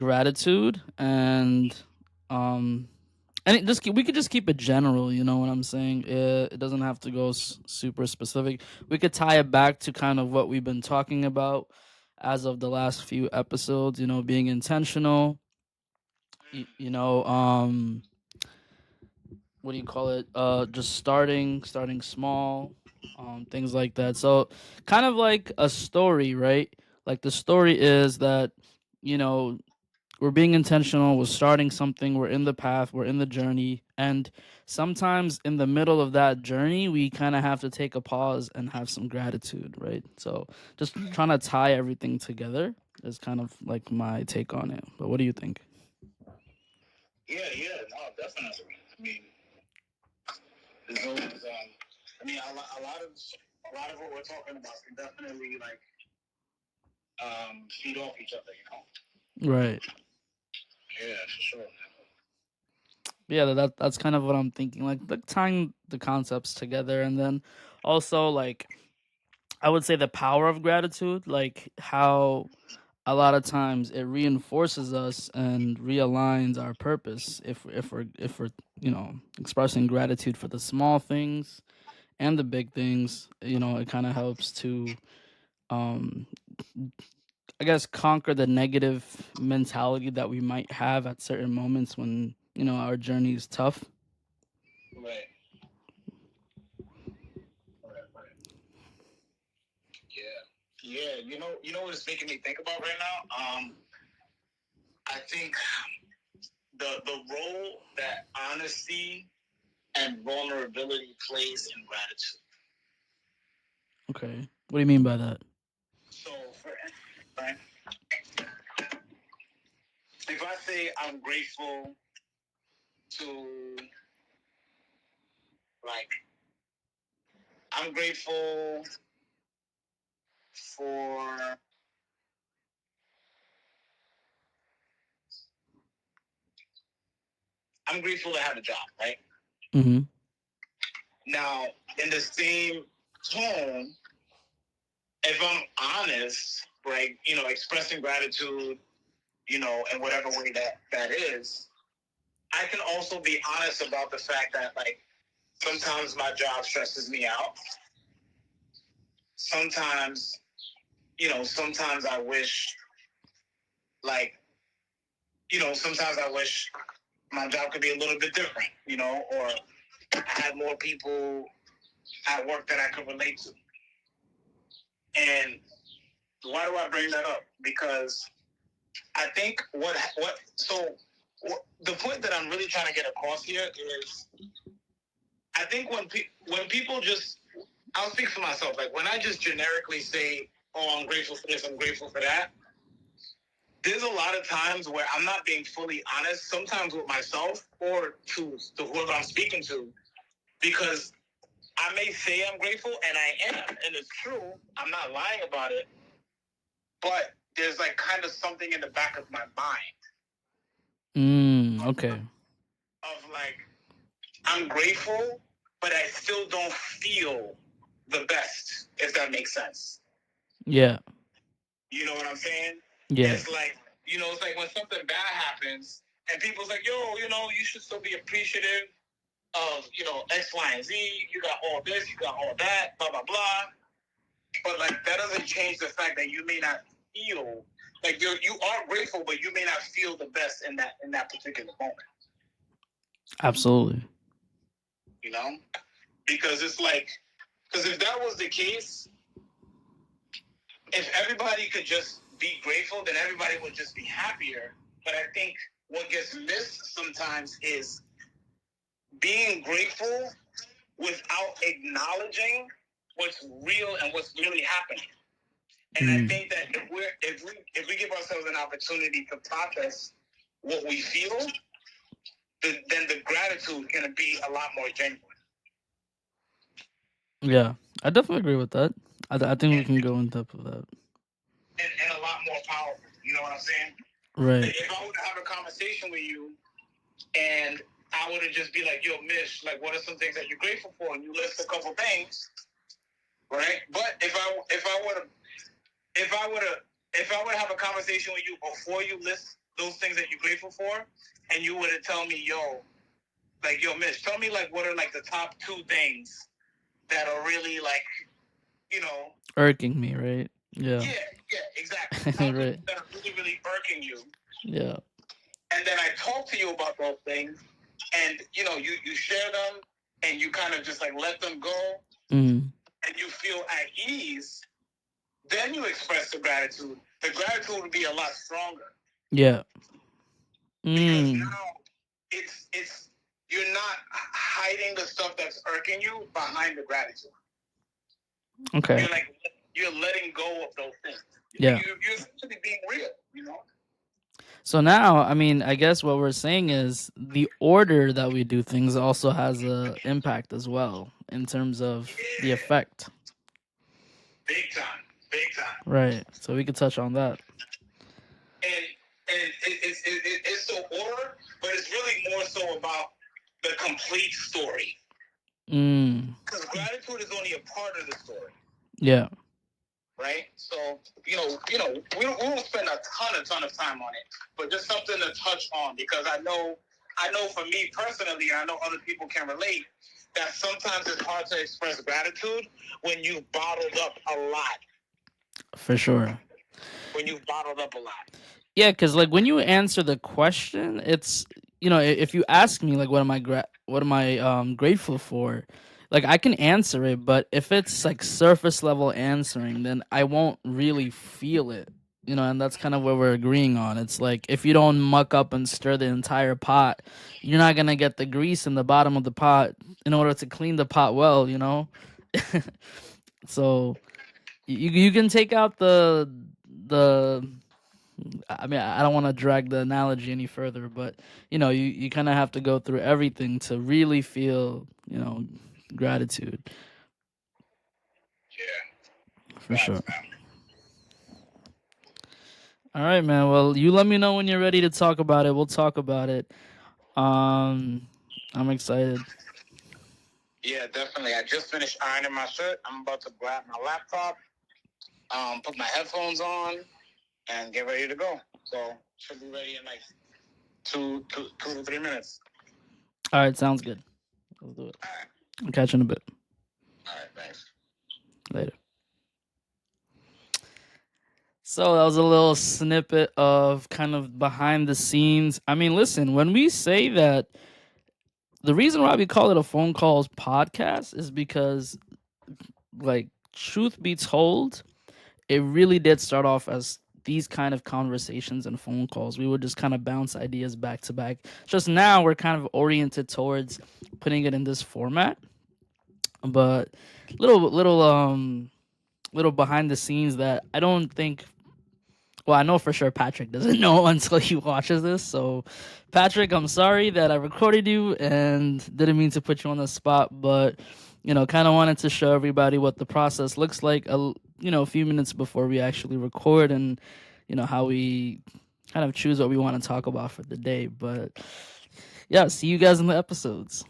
gratitude um and we could just keep it general, you know what I'm saying? It doesn't have to go super specific. We could tie it back to kind of what we've been talking about as of the last few episodes, you know, being intentional, you know, what do you call it? Just starting small, things like that. So kind of like a story, right? Like the story is that, you know, we're being intentional, we're starting something, we're in the path, we're in the journey, and sometimes in the middle of that journey we kind of have to take a pause and have some gratitude, right? So just trying to tie everything together is kind of like my take on it. But what do you think? Yeah, no, definitely. I mean, there's always, I mean, a lot of what we're talking about can definitely like feed off each other, you know. Right. Yeah, for sure. Yeah, that's kind of what I'm thinking, like tying the concepts together. And then also, like, I would say the power of gratitude, like how a lot of times it reinforces us and realigns our purpose if we're you know, expressing gratitude for the small things and the big things. You know, it kind of helps to um I guess conquer the negative mentality that we might have at certain moments when, you know, our journey is tough. Right, right. Yeah, yeah. You know what it's making me think about right now. I think the role that honesty and vulnerability plays in gratitude. Okay, what do you mean by that? So, for instance, right, if I say I'm grateful to, like, I'm grateful for, I'm grateful to have a job, right? Mm-hmm. Now, in the same tone, if I'm honest, right, expressing gratitude, in whatever way that is, I can also be honest about the fact that, like, sometimes my job stresses me out. Sometimes, sometimes I wish, like, sometimes I wish my job could be a little bit different, or I had more people at work that I could relate to. And why do I bring that up? Because I think the point that I'm really trying to get across here is, I think when people just, I'll speak for myself. Like, when I just generically say, "Oh, I'm grateful for this, I'm grateful for that," there's a lot of times where I'm not being fully honest. Sometimes with myself or to whoever I'm speaking to, because I may say I'm grateful, and I am, and it's true. I'm not lying about it, but there's like kind of something in the back of my mind Okay. of like, I'm grateful, but I still don't feel the best, if that makes sense. Yeah. You know what I'm saying? Yeah. It's like, it's like when something bad happens and people's like, yo, you should still be appreciative of, X, Y, and Z. You got all this, you got all that, blah, blah, blah. But like, that doesn't change the fact that you may not feel like you are grateful, but you may not feel the best in that particular moment. Absolutely. You know? Because it's like, because if that was the case, if everybody could just be grateful, then everybody would just be happier. But I think what gets missed sometimes is being grateful without acknowledging what's real and what's really happening. And I Mm. think that if we give ourselves an opportunity to process what we feel, then the gratitude is going to be a lot more genuine Yeah, I definitely agree with that. I think we and, can go in depth with that. and a lot more powerful. You know what I'm saying? Right. Like, if I were to have a conversation with you and I would have just be like, "Yo, Mish, like, what are some things that you're grateful for?" And you list a couple things, right? But if I were to have a conversation with you before you list those things that you're grateful for, and you were to tell me, yo, like, yo, Mitch, tell me like what are like the top two things that are really like, you know, Irking me, right? Yeah. yeah, yeah, exactly. Top two Right. things that are really, really irking you. Yeah. And then I talk to you about those things, and you share them, and you kind of just like let them go, Mm. and you feel at ease. Then you express the gratitude. The gratitude would be a lot stronger Yeah. because Mm. now it's you're not hiding the stuff that's irking you behind the gratitude. Okay. You're letting go of those things. Yeah. You're essentially being real. You know. So now, I mean, I guess what we're saying is the order that we do things also has a impact as well in terms of the Yeah. effect. Big time. Big time. Right. So we could touch on that. And it's so order, but it's really more so about the complete story. Mm. Because gratitude is only a part of the story, Yeah. right? So we don't spend a ton of time on it, but just something to touch on because I know for me personally, and I know other people can relate that sometimes it's hard to express gratitude when you've bottled up a lot. For sure. When you've bottled up a lot. Yeah, because like when you answer the question, it's if you ask me like what am I grateful for, like I can answer it, but if it's like surface level answering, then I won't really feel it. And that's kind of what we're agreeing on. It's like if you don't muck up and stir the entire pot, you're not gonna get the grease in the bottom of the pot in order to clean the pot well. So you can take out the I mean, I don't want to drag the analogy any further, but you kind of have to go through everything to really feel, gratitude Yeah. for sure. Facts, man. All right, man. Well, you let me know when you're ready to talk about it. We'll talk about it. Um, I'm excited. Yeah, definitely. I just finished ironing my shirt. I'm about to grab my laptop, put my headphones on, and get ready to go. So should be ready in like two to 3 minutes. All right, sounds good. Let's do it. All right. I'll catch you in a bit. All right. Thanks. Later. So that was a little snippet of kind of behind the scenes. I mean, listen, when we say that, the reason why we call it a phone calls podcast is because, like, truth be told, it really did start off as these kind of conversations and phone calls. We would just kind of bounce ideas back to back. Just now we're kind of oriented towards putting it in this format. But little behind the scenes that I don't think, well, I know for sure Patrick doesn't know until he watches this. So, Patrick, I'm sorry that I recorded you and didn't mean to put you on the spot, but kind of wanted to show everybody what the process looks like. A few minutes before we actually record, and how we kind of choose what we want to talk about for the day. But yeah, see you guys in the episodes.